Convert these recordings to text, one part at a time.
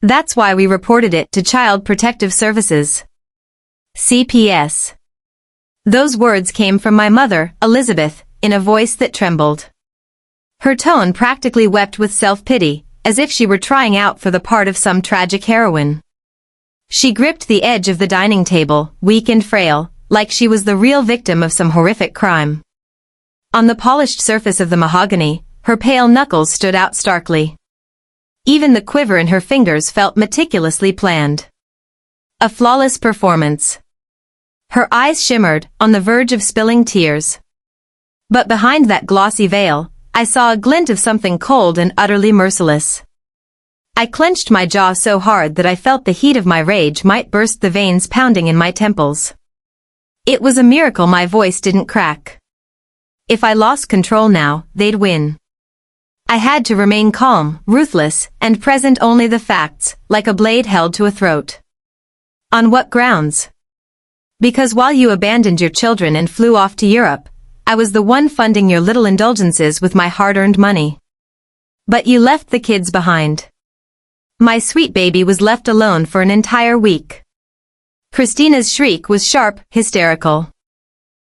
That's why we reported it to Child Protective Services. CPS. Those words came from my mother, Elizabeth, in a voice that trembled. Her tone practically wept with self-pity, as if she were trying out for the part of some tragic heroine. She gripped the edge of the dining table, weak and frail, like she was the real victim of some horrific crime. On the polished surface of the mahogany, her pale knuckles stood out starkly. Even the quiver in her fingers felt meticulously planned. A flawless performance. Her eyes shimmered, on the verge of spilling tears. But behind that glossy veil, I saw a glint of something cold and utterly merciless. I clenched my jaw so hard that I felt the heat of my rage might burst the veins pounding in my temples. It was a miracle my voice didn't crack. If I lost control now, they'd win. I had to remain calm, ruthless, and present only the facts, like a blade held to a throat. On what grounds? Because while you abandoned your children and flew off to Europe, I was the one funding your little indulgences with my hard-earned money. But you left the kids behind. My sweet baby was left alone for an entire week. Christina's shriek was sharp, hysterical.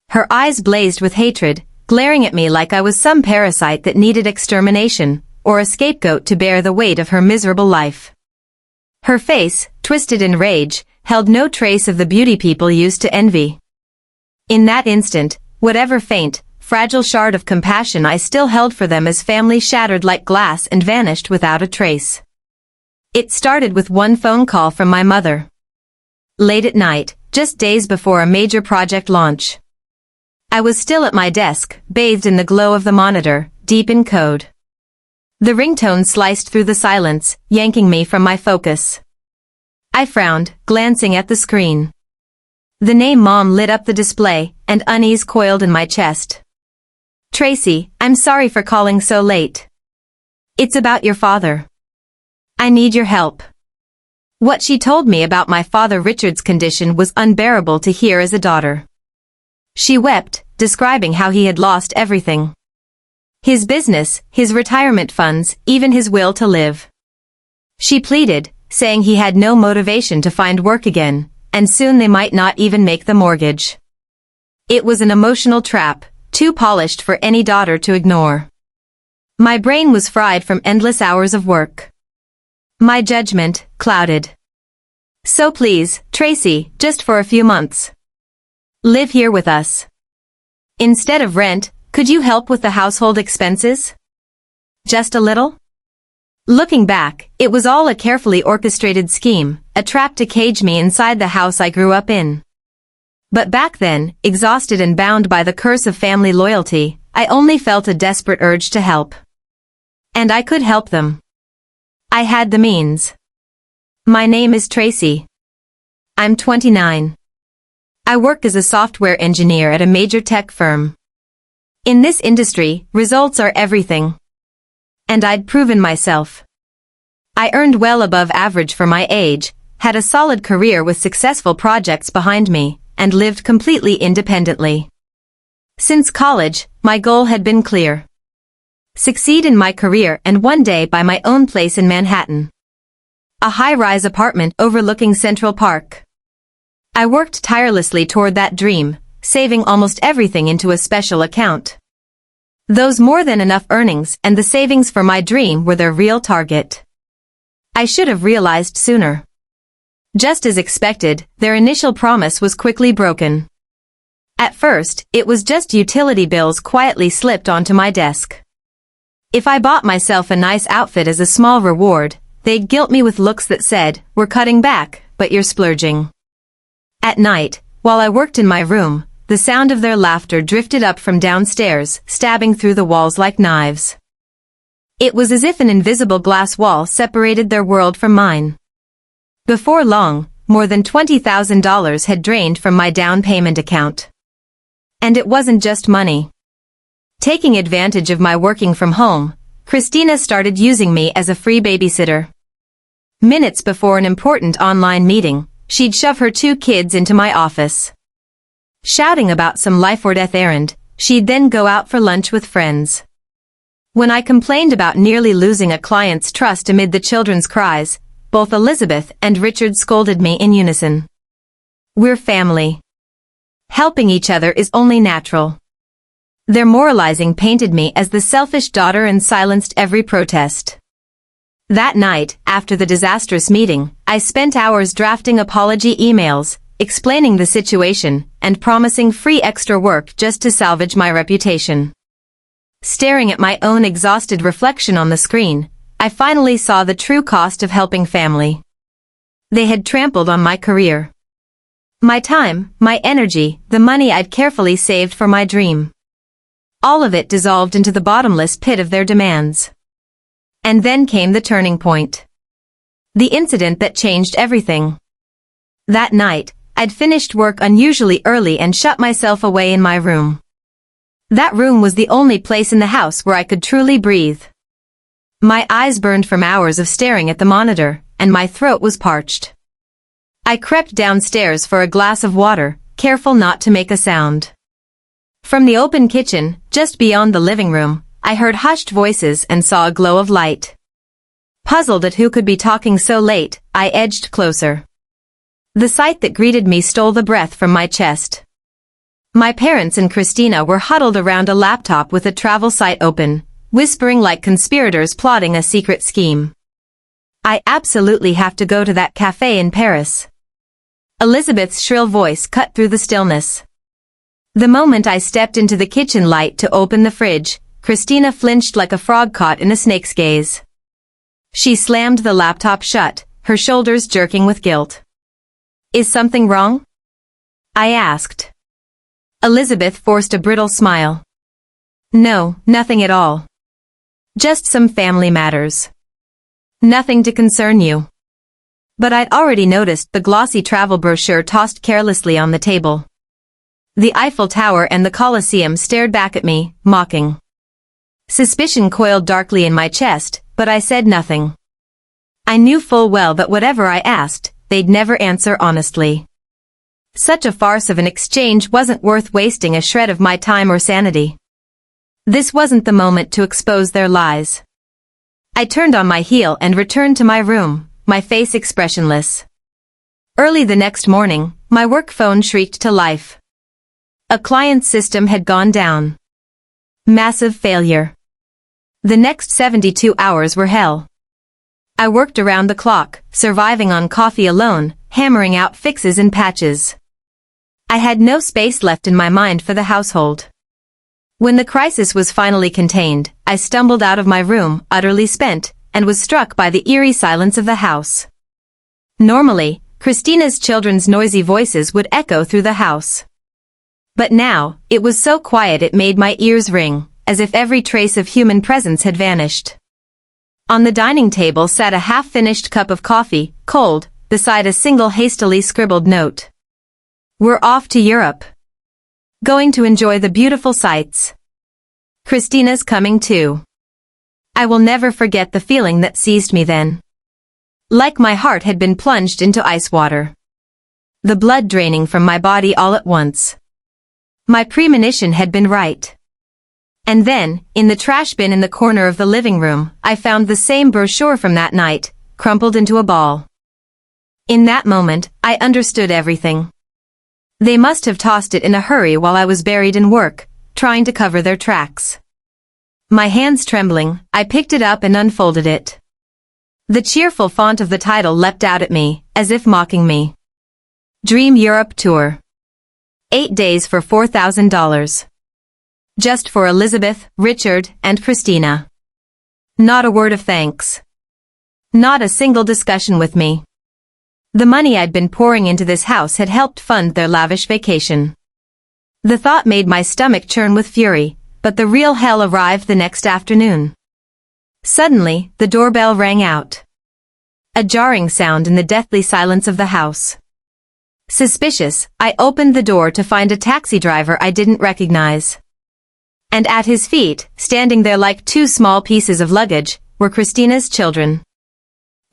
Her eyes blazed with hatred, glaring at me like I was some parasite that needed extermination, or a scapegoat to bear the weight of her miserable life. Her face, twisted in rage, held no trace of the beauty people used to envy. In that instant, whatever faint, fragile shard of compassion I still held for them as family shattered like glass and vanished without a trace. It started with one phone call from my mother. Late at night, just days before a major project launch. I was still at my desk, bathed in the glow of the monitor, deep in code. The ringtone sliced through the silence, yanking me from my focus. I frowned, glancing at the screen. The name Mom lit up the display, and unease coiled in my chest. Tracy, I'm sorry for calling so late. It's about your father. I need your help. What she told me about my father Richard's condition was unbearable to hear as a daughter. She wept, describing how he had lost everything. His business, his retirement funds, even his will to live. She pleaded, saying he had no motivation to find work again, and soon they might not even make the mortgage. It was an emotional trap, too polished for any daughter to ignore. My brain was fried from endless hours of work. My judgment, clouded. So please, Tracy, just for a few months. Live here with us. Instead of rent, could you help with the household expenses? Just a little? Looking back, it was all a carefully orchestrated scheme, a trap to cage me inside the house I grew up in. But back then, exhausted and bound by the curse of family loyalty, I only felt a desperate urge to help. And I could help them. I had the means. My name is Tracy. I'm 29. I work as a software engineer at a major tech firm. In this industry, results are everything. And I'd proven myself. I earned well above average for my age, had a solid career with successful projects behind me, and lived completely independently. Since college, my goal had been clear. Succeed in my career and one day buy my own place in Manhattan. A high-rise apartment overlooking Central Park. I worked tirelessly toward that dream, saving almost everything into a special account. Those more than enough earnings and the savings for my dream were their real target. I should have realized sooner. Just as expected, their initial promise was quickly broken. At first, it was just utility bills quietly slipped onto my desk. If I bought myself a nice outfit as a small reward, they'd guilt me with looks that said, "We're cutting back, but you're splurging." At night, while I worked in my room, the sound of their laughter drifted up from downstairs, stabbing through the walls like knives. It was as if an invisible glass wall separated their world from mine. Before long, more than $20,000 had drained from my down payment account. And it wasn't just money. Taking advantage of my working from home, Christina started using me as a free babysitter. Minutes before an important online meeting, she'd shove her 2 kids into my office. Shouting about some life-or-death errand, she'd then go out for lunch with friends. When I complained about nearly losing a client's trust amid the children's cries, both Elizabeth and Richard scolded me in unison. We're family. Helping each other is only natural. Their moralizing painted me as the selfish daughter and silenced every protest. That night, after the disastrous meeting, I spent hours drafting apology emails, explaining the situation, and promising free extra work just to salvage my reputation. Staring at my own exhausted reflection on the screen, I finally saw the true cost of helping family. They had trampled on my career. My time, my energy, the money I'd carefully saved for my dream. All of it dissolved into the bottomless pit of their demands. And then came the turning point. The incident that changed everything. That night, I'd finished work unusually early and shut myself away in my room. That room was the only place in the house where I could truly breathe. My eyes burned from hours of staring at the monitor, and my throat was parched. I crept downstairs for a glass of water, careful not to make a sound. From the open kitchen, just beyond the living room, I heard hushed voices and saw a glow of light. Puzzled at who could be talking so late, I edged closer. The sight that greeted me stole the breath from my chest. My parents and Christina were huddled around a laptop with a travel site open, whispering like conspirators plotting a secret scheme. I absolutely have to go to that cafe in Paris. Elizabeth's shrill voice cut through the stillness. The moment I stepped into the kitchen light to open the fridge, Christina flinched like a frog caught in a snake's gaze. She slammed the laptop shut, her shoulders jerking with guilt. Is something wrong? I asked. Elizabeth forced a brittle smile. No, nothing at all. Just some family matters. Nothing to concern you. But I'd already noticed the glossy travel brochure tossed carelessly on the table. The Eiffel Tower and the Colosseum stared back at me, mocking. Suspicion coiled darkly in my chest, but I said nothing. I knew full well that whatever I asked, they'd never answer honestly. Such a farce of an exchange wasn't worth wasting a shred of my time or sanity. This wasn't the moment to expose their lies. I turned on my heel and returned to my room, my face expressionless. Early the next morning, my work phone shrieked to life. A client's system had gone down. Massive failure. The next 72 hours were hell. I worked around the clock, surviving on coffee alone, hammering out fixes and patches. I had no space left in my mind for the household. When the crisis was finally contained, I stumbled out of my room, utterly spent, and was struck by the eerie silence of the house. Normally, Christina's children's noisy voices would echo through the house. But now, it was so quiet it made my ears ring, as if every trace of human presence had vanished. On the dining table sat a half-finished cup of coffee, cold, beside a single hastily scribbled note. We're off to Europe. Going to enjoy the beautiful sights. Christina's coming too. I will never forget the feeling that seized me then. Like my heart had been plunged into ice water. The blood draining from my body all at once. My premonition had been right. And then, in the trash bin in the corner of the living room, I found the same brochure from that night, crumpled into a ball. In that moment, I understood everything. They must have tossed it in a hurry while I was buried in work, trying to cover their tracks. My hands trembling, I picked it up and unfolded it. The cheerful font of the title leapt out at me, as if mocking me. Dream Europe Tour. 8 days for $4,000. Just for Elizabeth, Richard, and Christina. Not a word of thanks. Not a single discussion with me. The money I'd been pouring into this house had helped fund their lavish vacation. The thought made my stomach churn with fury, but the real hell arrived the next afternoon. Suddenly, the doorbell rang out. A jarring sound in the deathly silence of the house. Suspicious, I opened the door to find a taxi driver I didn't recognize. And at his feet, standing there like two small pieces of luggage, were Christina's children.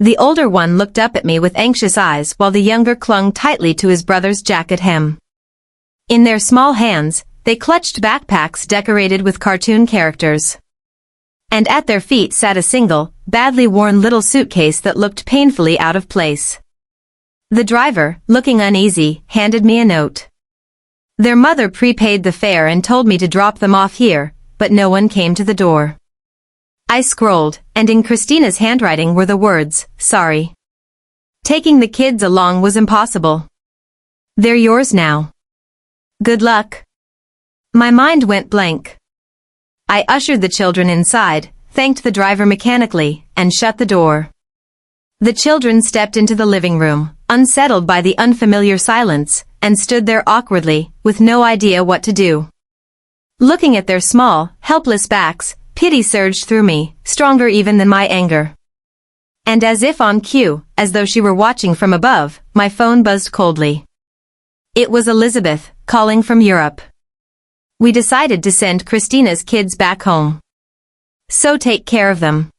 The older one looked up at me with anxious eyes while the younger clung tightly to his brother's jacket hem. In their small hands, they clutched backpacks decorated with cartoon characters. And at their feet sat a single, badly worn little suitcase that looked painfully out of place. The driver, looking uneasy, handed me a note. Their mother prepaid the fare and told me to drop them off here, but no one came to the door. I scrolled, and in Christina's handwriting were the words, "Sorry. Taking the kids along was impossible. They're yours now. Good luck." My mind went blank. I ushered the children inside, thanked the driver mechanically, and shut the door. The children stepped into the living room, unsettled by the unfamiliar silence, and stood there awkwardly, with no idea what to do. Looking at their small, helpless backs, pity surged through me, stronger even than my anger. And as if on cue, as though she were watching from above, my phone buzzed coldly. It was Elizabeth, calling from Europe. We decided to send Christina's kids back home. So take care of them.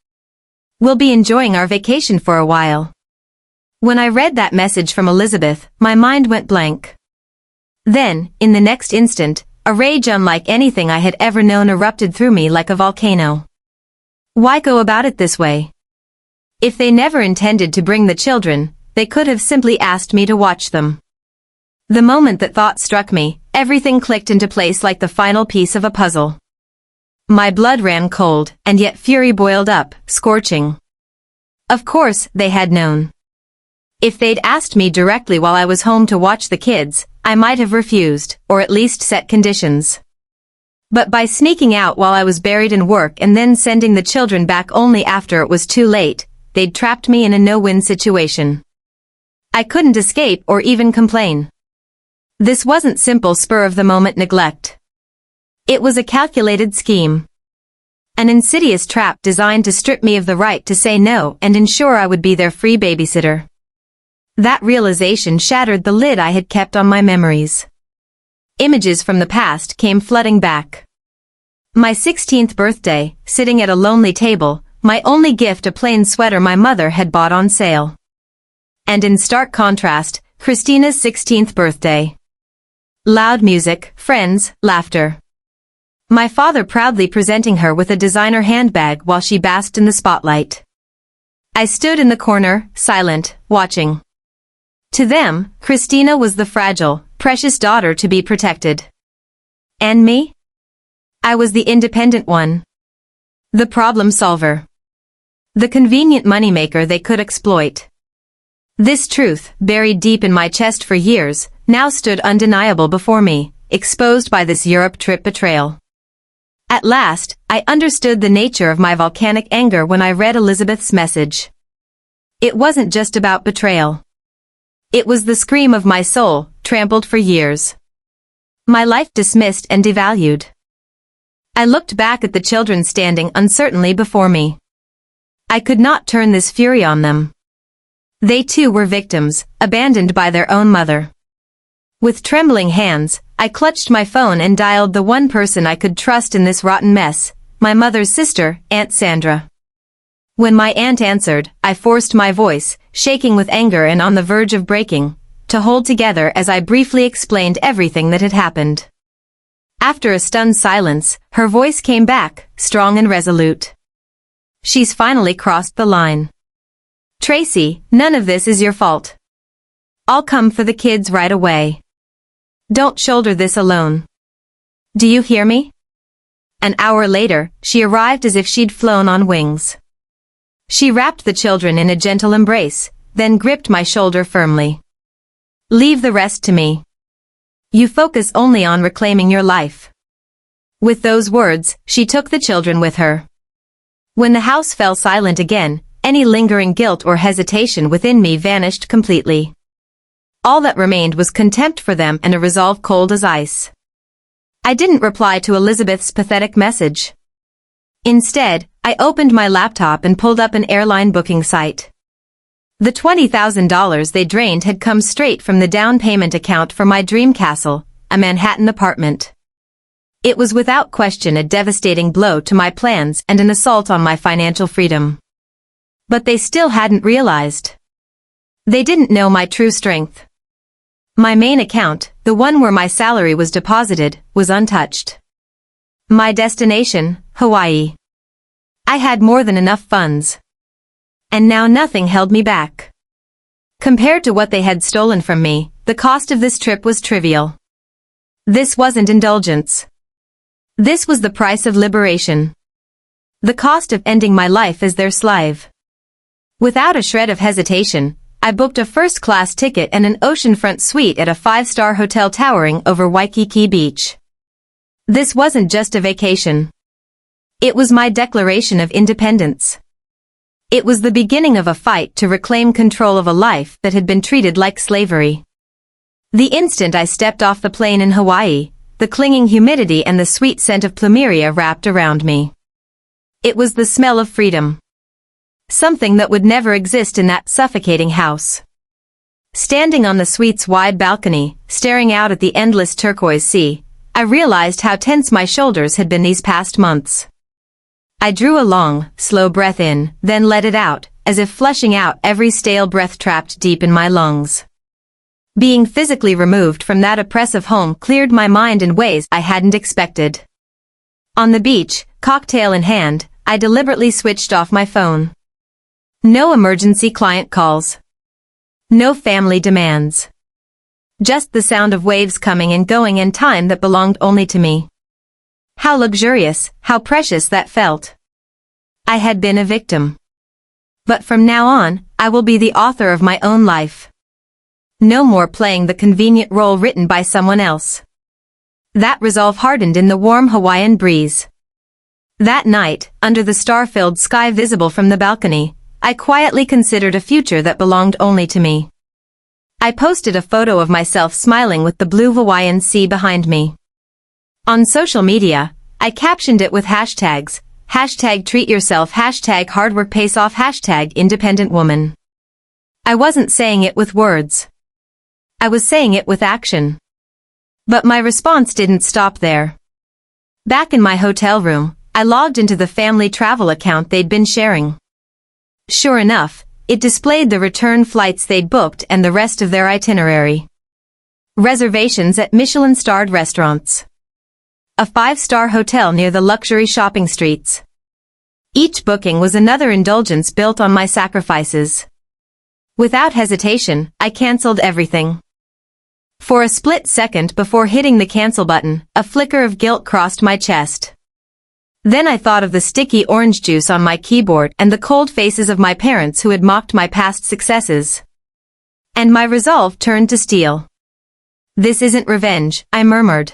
We'll be enjoying our vacation for a while. When I read that message from Elizabeth, my mind went blank. Then, in the next instant, a rage unlike anything I had ever known erupted through me like a volcano. Why go about it this way? If they never intended to bring the children, they could have simply asked me to watch them. The moment that thought struck me, everything clicked into place like the final piece of a puzzle. My blood ran cold, and yet fury boiled up, scorching. Of course, they had known. If they'd asked me directly while I was home to watch the kids, I might have refused, or at least set conditions. But by sneaking out while I was buried in work and then sending the children back only after it was too late, they'd trapped me in a no-win situation. I couldn't escape or even complain. This wasn't simple spur-of-the-moment neglect. It was a calculated scheme. An insidious trap designed to strip me of the right to say no and ensure I would be their free babysitter. That realization shattered the lid I had kept on my memories. Images from the past came flooding back. My 16th birthday, sitting at a lonely table, my only gift a plain sweater my mother had bought on sale. And in stark contrast, Christina's 16th birthday. Loud music, friends, laughter. My father proudly presenting her with a designer handbag while she basked in the spotlight. I stood in the corner, silent, watching. To them, Christina was the fragile, precious daughter to be protected. And me? I was the independent one. The problem solver. The convenient moneymaker they could exploit. This truth, buried deep in my chest for years, now stood undeniable before me, exposed by this Europe trip betrayal. At last, I understood the nature of my volcanic anger when I read Elizabeth's message. It wasn't just about betrayal. It was the scream of my soul, trampled for years. My life dismissed and devalued. I looked back at the children standing uncertainly before me. I could not turn this fury on them. They too were victims, abandoned by their own mother. With trembling hands, I clutched my phone and dialed the one person I could trust in this rotten mess, my mother's sister, Aunt Sandra. When my aunt answered, I forced my voice, shaking with anger and on the verge of breaking, to hold together as I briefly explained everything that had happened. After a stunned silence, her voice came back, strong and resolute. She's finally crossed the line. Tracy, none of this is your fault. I'll come for the kids right away. Don't shoulder this alone. Do you hear me? An hour later, she arrived as if she'd flown on wings. She wrapped the children in a gentle embrace, then gripped my shoulder firmly. Leave the rest to me. You focus only on reclaiming your life. With those words, she took the children with her. When the house fell silent again, any lingering guilt or hesitation within me vanished completely. All that remained was contempt for them and a resolve cold as ice. I didn't reply to Elizabeth's pathetic message. Instead, I opened my laptop and pulled up an airline booking site. The $20,000 they drained had come straight from the down payment account for my dream castle, a Manhattan apartment. It was without question a devastating blow to my plans and an assault on my financial freedom. But they still hadn't realized. They didn't know my true strength. My main account, the one where my salary was deposited, was untouched. My destination, Hawaii. I had more than enough funds. And now nothing held me back. Compared to what they had stolen from me, the cost of this trip was trivial. This wasn't indulgence. This was the price of liberation. The cost of ending my life as their slave. Without a shred of hesitation, I booked a first-class ticket and an oceanfront suite at a 5-star hotel towering over Waikiki Beach. This wasn't just a vacation. It was my declaration of independence. It was the beginning of a fight to reclaim control of a life that had been treated like slavery. The instant I stepped off the plane in Hawaii, the clinging humidity and the sweet scent of plumeria wrapped around me. It was the smell of freedom. Something that would never exist in that suffocating house. Standing on the suite's wide balcony, staring out at the endless turquoise sea, I realized how tense my shoulders had been these past months. I drew a long, slow breath in, then let it out, as if flushing out every stale breath trapped deep in my lungs. Being physically removed from that oppressive home cleared my mind in ways I hadn't expected. On the beach, cocktail in hand, I deliberately switched off my phone. No emergency client calls. No family demands. Just the sound of waves coming and going and time that belonged only to me. How luxurious, how precious that felt. I had been a victim. But from now on, I will be the author of my own life. No more playing the convenient role written by someone else. That resolve hardened in the warm Hawaiian breeze. That night, under the star-filled sky visible from the balcony, I quietly considered a future that belonged only to me. I posted a photo of myself smiling with the blue Hawaiian sea behind me. On social media, I captioned it with hashtags, #TreatYourself, #HardWorkPaceOff, #IndependentWoman. I wasn't saying it with words. I was saying it with action. But my response didn't stop there. Back in my hotel room, I logged into the family travel account they'd been sharing. Sure enough, it displayed the return flights they'd booked and the rest of their itinerary. Reservations at Michelin-starred restaurants. A 5-star hotel near the luxury shopping streets. Each booking was another indulgence built on my sacrifices. Without hesitation, I canceled everything. For a split second before hitting the cancel button, a flicker of guilt crossed my chest. Then I thought of the sticky orange juice on my keyboard and the cold faces of my parents who had mocked my past successes. And my resolve turned to steel. This isn't revenge, I murmured.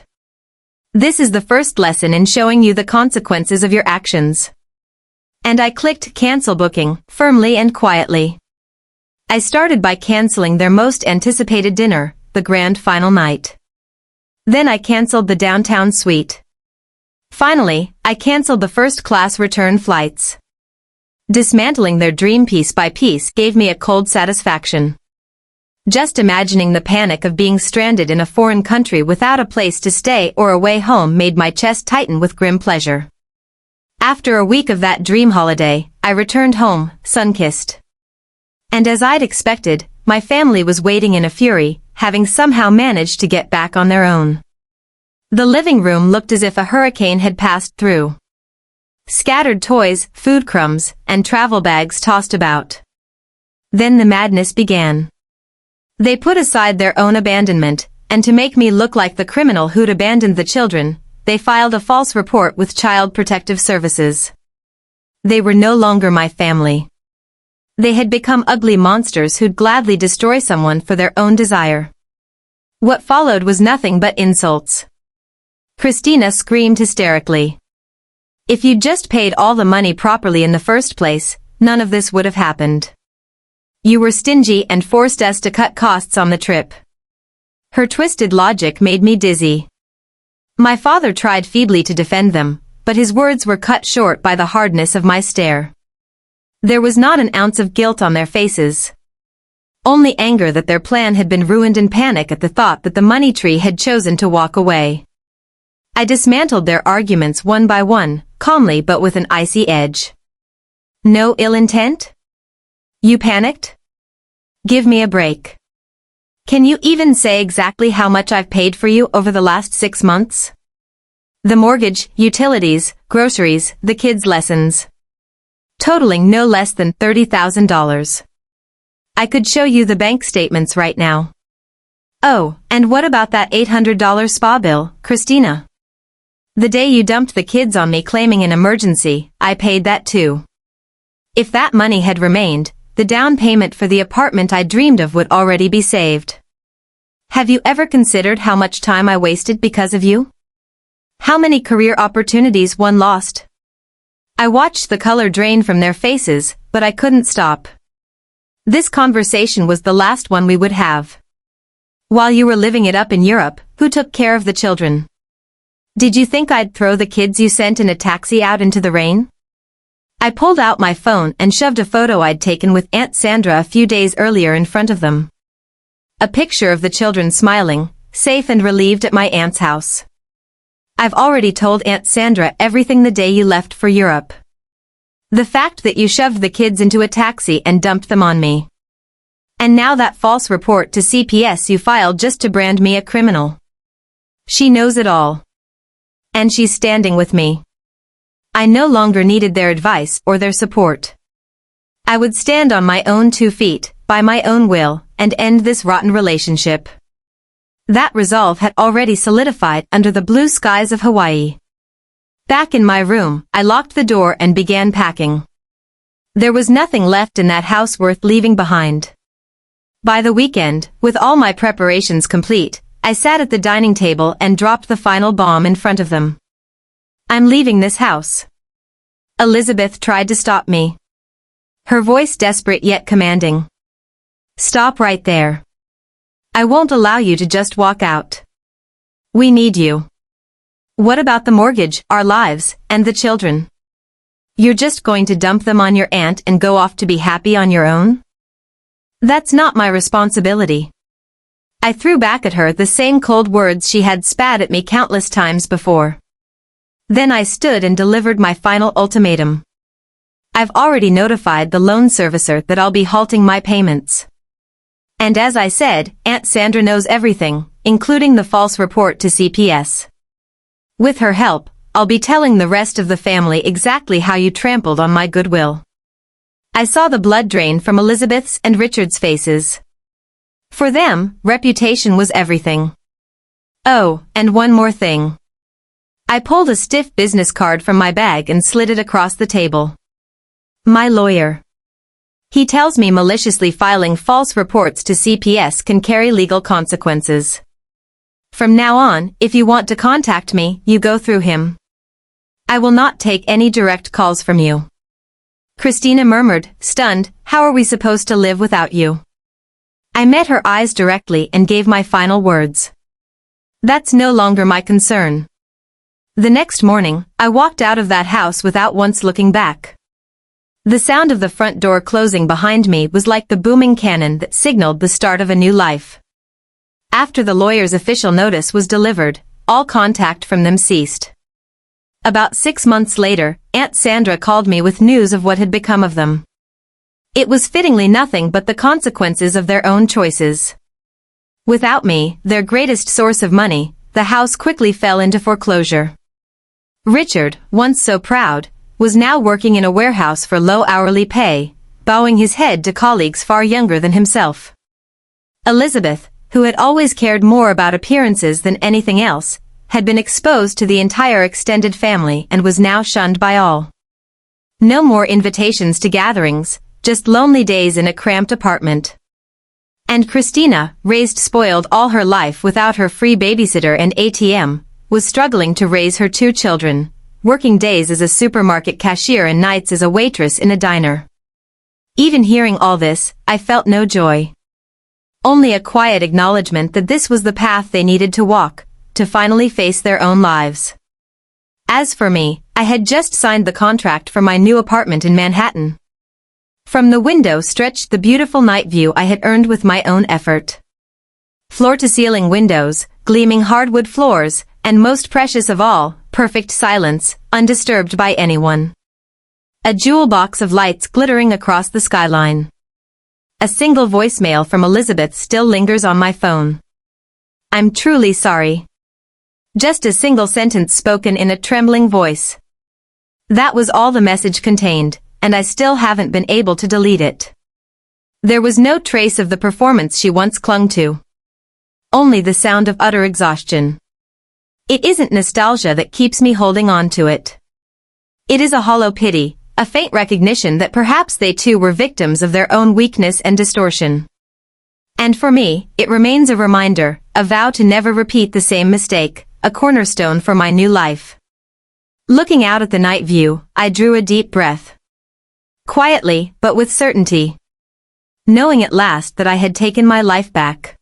This is the first lesson in showing you the consequences of your actions. And I clicked cancel booking, firmly and quietly. I started by canceling their most anticipated dinner, the grand final night. Then I canceled the downtown suite. Finally, I canceled the first-class return flights. Dismantling their dream piece by piece gave me a cold satisfaction. Just imagining the panic of being stranded in a foreign country without a place to stay or a way home made my chest tighten with grim pleasure. After a week of that dream holiday, I returned home, sun-kissed. And as I'd expected, my family was waiting in a fury, having somehow managed to get back on their own. The living room looked as if a hurricane had passed through. Scattered toys, food crumbs, and travel bags tossed about. Then the madness began. They put aside their own abandonment, and to make me look like the criminal who'd abandoned the children, they filed a false report with Child Protective Services. They were no longer my family. They had become ugly monsters who'd gladly destroy someone for their own desire. What followed was nothing but insults. Christina screamed hysterically. If you'd just paid all the money properly in the first place, none of this would have happened. You were stingy and forced us to cut costs on the trip. Her twisted logic made me dizzy. My father tried feebly to defend them, but his words were cut short by the hardness of my stare. There was not an ounce of guilt on their faces. Only anger that their plan had been ruined and panic at the thought that the money tree had chosen to walk away. I dismantled their arguments one by one, calmly but with an icy edge. No ill intent? You panicked? Give me a break. Can you even say exactly how much I've paid for you over the last 6 months? The mortgage, utilities, groceries, the kids' lessons. totaling no less than $30,000. I could show you the bank statements right now. Oh, and what about that $800 spa bill, Christina? The day you dumped the kids on me claiming an emergency, I paid that too. If that money had remained, the down payment for the apartment I dreamed of would already be saved. Have you ever considered how much time I wasted because of you? How many career opportunities one lost? I watched the color drain from their faces, but I couldn't stop. This conversation was the last one we would have. While you were living it up in Europe, who took care of the children? Did you think I'd throw the kids you sent in a taxi out into the rain? I pulled out my phone and shoved a photo I'd taken with Aunt Sandra a few days earlier in front of them. A picture of the children smiling, safe and relieved at my aunt's house. I've already told Aunt Sandra everything the day you left for Europe. The fact that you shoved the kids into a taxi and dumped them on me. And now that false report to CPS you filed just to brand me a criminal. She knows it all. And she's standing with me. I no longer needed their advice or their support. I would stand on my own 2 feet, by my own will, and end this rotten relationship. That resolve had already solidified under the blue skies of Hawaii. Back in my room, I locked the door and began packing. There was nothing left in that house worth leaving behind. By the weekend, with all my preparations complete, I sat at the dining table and dropped the final bomb in front of them. I'm leaving this house. Elizabeth tried to stop me. Her voice desperate yet commanding. Stop right there. I won't allow you to just walk out. We need you. What about the mortgage, our lives, and the children? You're just going to dump them on your aunt and go off to be happy on your own? That's not my responsibility. I threw back at her the same cold words she had spat at me countless times before. Then I stood and delivered my final ultimatum. I've already notified the loan servicer that I'll be halting my payments. And as I said, Aunt Sandra knows everything, including the false report to CPS. With her help, I'll be telling the rest of the family exactly how you trampled on my goodwill. I saw the blood drain from Elizabeth's and Richard's faces. For them, reputation was everything. Oh, and one more thing. I pulled a stiff business card from my bag and slid it across the table. My lawyer. He tells me maliciously filing false reports to CPS can carry legal consequences. From now on, if you want to contact me, you go through him. I will not take any direct calls from you. Christina murmured, stunned, how are we supposed to live without you? I met her eyes directly and gave my final words. That's no longer my concern. The next morning, I walked out of that house without once looking back. The sound of the front door closing behind me was like the booming cannon that signaled the start of a new life. After the lawyer's official notice was delivered, all contact from them ceased. About 6 months later, Aunt Sandra called me with news of what had become of them. It was fittingly nothing but the consequences of their own choices. Without me, their greatest source of money, the house quickly fell into foreclosure. Richard, once so proud, was now working in a warehouse for low hourly pay, bowing his head to colleagues far younger than himself. Elizabeth, who had always cared more about appearances than anything else, had been exposed to the entire extended family and was now shunned by all. No more invitations to gatherings, just lonely days in a cramped apartment. And Christina, raised spoiled all her life without her free babysitter and ATM, was struggling to raise her 2 children, working days as a supermarket cashier and nights as a waitress in a diner. Even hearing all this, I felt no joy. Only a quiet acknowledgement that this was the path they needed to walk, to finally face their own lives. As for me, I had just signed the contract for my new apartment in Manhattan. From the window stretched the beautiful night view I had earned with my own effort. Floor-to-ceiling windows, gleaming hardwood floors, and most precious of all, perfect silence, undisturbed by anyone. A jewel box of lights glittering across the skyline. A single voicemail from Elizabeth still lingers on my phone. I'm truly sorry. Just a single sentence spoken in a trembling voice. That was all the message contained, and I still haven't been able to delete it. There was no trace of the performance she once clung to. Only the sound of utter exhaustion. It isn't nostalgia that keeps me holding on to it. It is a hollow pity, a faint recognition that perhaps they too were victims of their own weakness and distortion. And for me, it remains a reminder, a vow to never repeat the same mistake, a cornerstone for my new life. Looking out at the night view, I drew a deep breath. Quietly, but with certainty. Knowing at last that I had taken my life back.